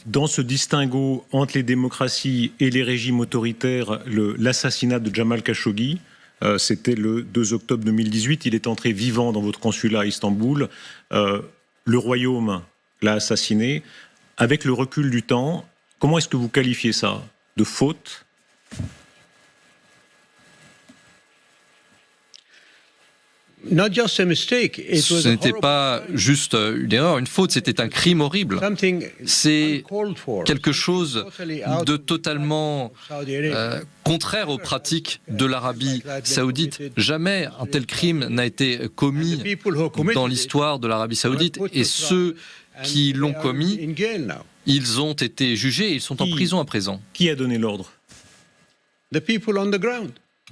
dans ce distinguo entre les démocraties et les régimes autoritaires, l'assassinat de Jamal Khashoggi, c'était le 2 octobre 2018, il est entré vivant dans votre consulat à Istanbul, le Royaume l'a assassiné. Avec le recul du temps, comment est-ce que vous qualifiez ça? De faute? Ce n'était pas juste une erreur, une faute, c'était un crime horrible. C'est quelque chose de totalement contraire aux pratiques de l'Arabie saoudite. Jamais un tel crime n'a été commis dans l'histoire de l'Arabie saoudite. Et ceux qui l'ont commis, ils ont été jugés et ils sont en prison à présent. Qui a donné l'ordre?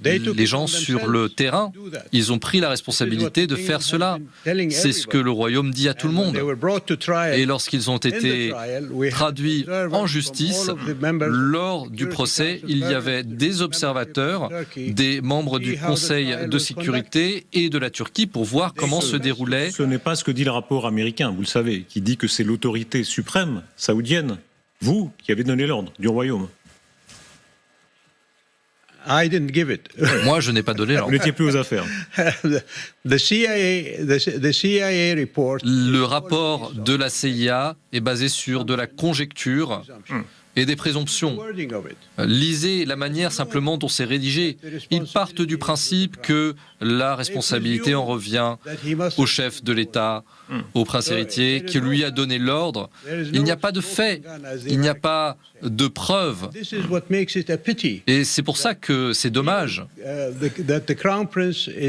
Les gens sur le terrain, ils ont pris la responsabilité de faire cela. C'est ce que le royaume dit à tout le monde. Et lorsqu'ils ont été traduits en justice, lors du procès, il y avait des observateurs, des membres du Conseil de sécurité et de la Turquie pour voir comment se déroulait. Ce n'est pas ce que dit le rapport américain, vous le savez, qui dit que c'est l'autorité suprême saoudienne, vous, qui avez donné l'ordre du royaume. Moi, je n'ai pas donné l'ordre. Vous n'étiez plus aux affaires. Le rapport de la CIA est basé sur de la conjecture et des présomptions. Lisez la manière simplement dont c'est rédigé. Ils partent du principe que la responsabilité en revient au chef de l'État, au prince héritier, qui lui a donné l'ordre. Il n'y a pas de fait, il n'y a pas de preuve. Et c'est pour ça que c'est dommage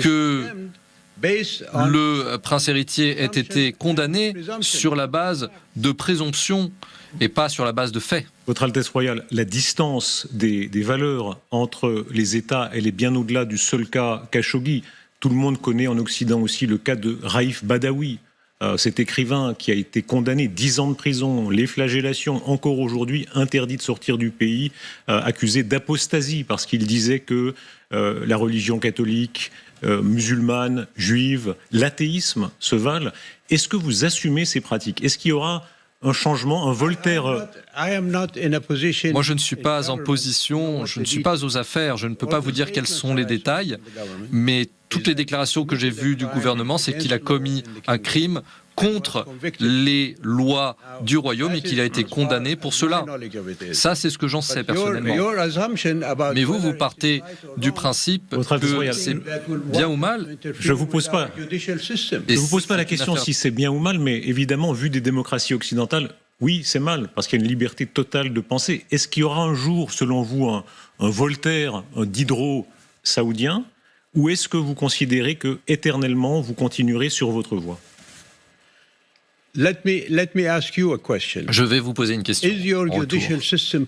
que le prince héritier ait été condamné sur la base de présomptions et pas sur la base de faits. Votre Altesse royale, la distance des valeurs entre les États, elle est bien au-delà du seul cas Khashoggi. Tout le monde connaît en Occident aussi le cas de Raif Badawi, cet écrivain qui a été condamné 10 ans de prison, les flagellations, encore aujourd'hui interdit de sortir du pays, accusé d'apostasie parce qu'il disait que la religion catholique, musulmane, juive, l'athéisme se valent. Est-ce que vous assumez ces pratiques? Est-ce qu'il y aura un changement, un Voltaire? Moi, je ne suis pas en position, je ne suis pas aux affaires, je ne peux pas vous dire quels sont les détails, mais toutes les déclarations que j'ai vues du gouvernement, c'est qu'il a commis un crime contre les lois du royaume et qu'il a été condamné pour cela. Ça, c'est ce que j'en sais personnellement. Mais vous partez du principe que c'est bien ou mal. Je ne vous pose pas la question si c'est bien ou mal, mais évidemment, vu des démocraties occidentales, oui, c'est mal, parce qu'il y a une liberté totale de penser. Est-ce qu'il y aura un jour, selon vous, un Voltaire, un Diderot saoudien, ou est-ce que vous considérez que, éternellement, vous continuerez sur votre voie? Je vais vous poser une question.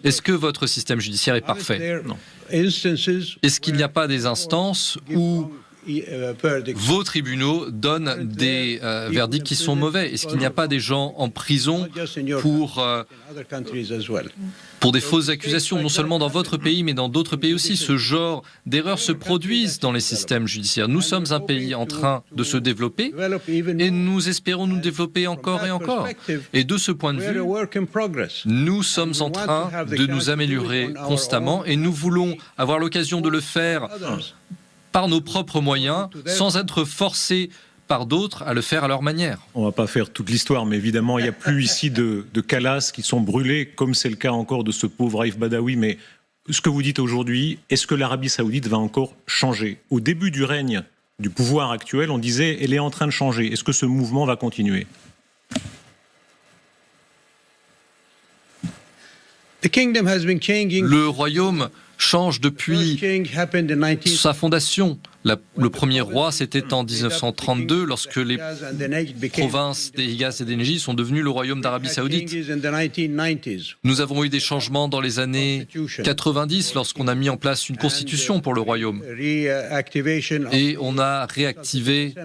Est-ce que votre système judiciaire est parfait? Non. Est-ce qu'il n'y a pas des instances où vos tribunaux donnent des verdicts qui sont mauvais? Est-ce qu'il n'y a pas des gens en prison pour des fausses accusations, non seulement dans votre pays, mais dans d'autres pays aussi? Ce genre d'erreurs se produisent dans les systèmes judiciaires. Nous sommes un pays en train de se développer et nous espérons nous développer encore et encore. Et de ce point de vue, nous sommes en train de nous améliorer constamment et nous voulons avoir l'occasion de le faire par nos propres moyens, sans être forcés par d'autres à le faire à leur manière. On ne va pas faire toute l'histoire, mais évidemment, il n'y a plus ici de calasses qui sont brûlées, comme c'est le cas encore de ce pauvre Raif Badawi. Mais ce que vous dites aujourd'hui, est-ce que l'Arabie saoudite va encore changer? Au début du règne du pouvoir actuel, on disait elle est en train de changer. Est-ce que ce mouvement va continuer? Le royaume change depuis sa fondation. Le premier roi, c'était en 1932, lorsque les provinces des Hijaz et des Nejd sont devenues le royaume d'Arabie saoudite. Nous avons eu des changements dans les années 90, lorsqu'on a mis en place une constitution pour le royaume. Et on a réactivé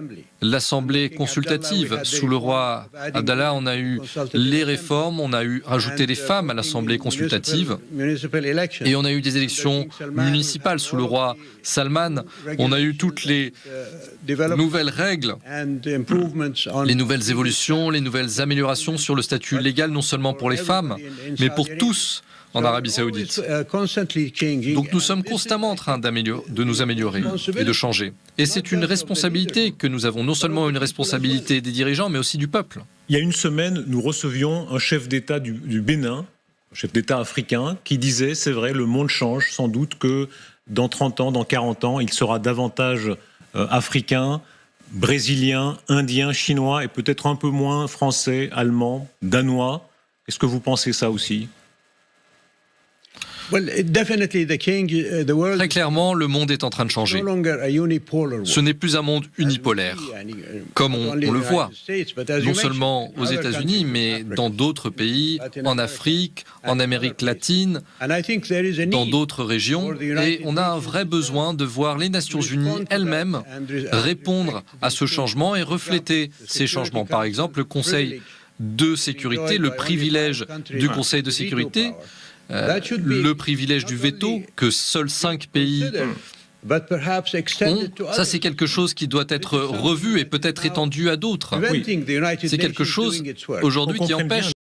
l'Assemblée consultative. Sous le roi Abdallah, on a eu les réformes, on a rajouté les femmes à l'Assemblée consultative. Et on a eu des élections municipales. Sous le roi Salman, on a eu eu toutes les nouvelles règles, les nouvelles évolutions, les nouvelles améliorations sur le statut légal, non seulement pour les femmes, mais pour tous en Arabie Saoudite. Donc nous sommes constamment en train de nous améliorer et de changer. Et c'est une responsabilité que nous avons, non seulement une responsabilité des dirigeants, mais aussi du peuple. Il y a une semaine, nous recevions un chef d'État du Bénin, un chef d'État africain, qui disait, c'est vrai, le monde change, sans doute que dans 30 ans, dans 40 ans, il sera davantage africain, brésilien, indien, chinois, et peut-être un peu moins français, allemand, danois. Est-ce que vous pensez ça aussi ? Très clairement, le monde est en train de changer. Ce n'est plus un monde unipolaire, comme on le voit, non seulement aux États-Unis, mais dans d'autres pays, en Afrique, en Amérique latine, dans d'autres régions. Et on a un vrai besoin de voir les Nations Unies elles-mêmes répondre à ce changement et refléter ces changements. Par exemple, le Conseil de sécurité, le privilège du Conseil de sécurité, le privilège du veto que seuls 5 pays ont, ça c'est quelque chose qui doit être revu et peut-être étendu à d'autres. Oui. C'est quelque chose aujourd'hui qui empêche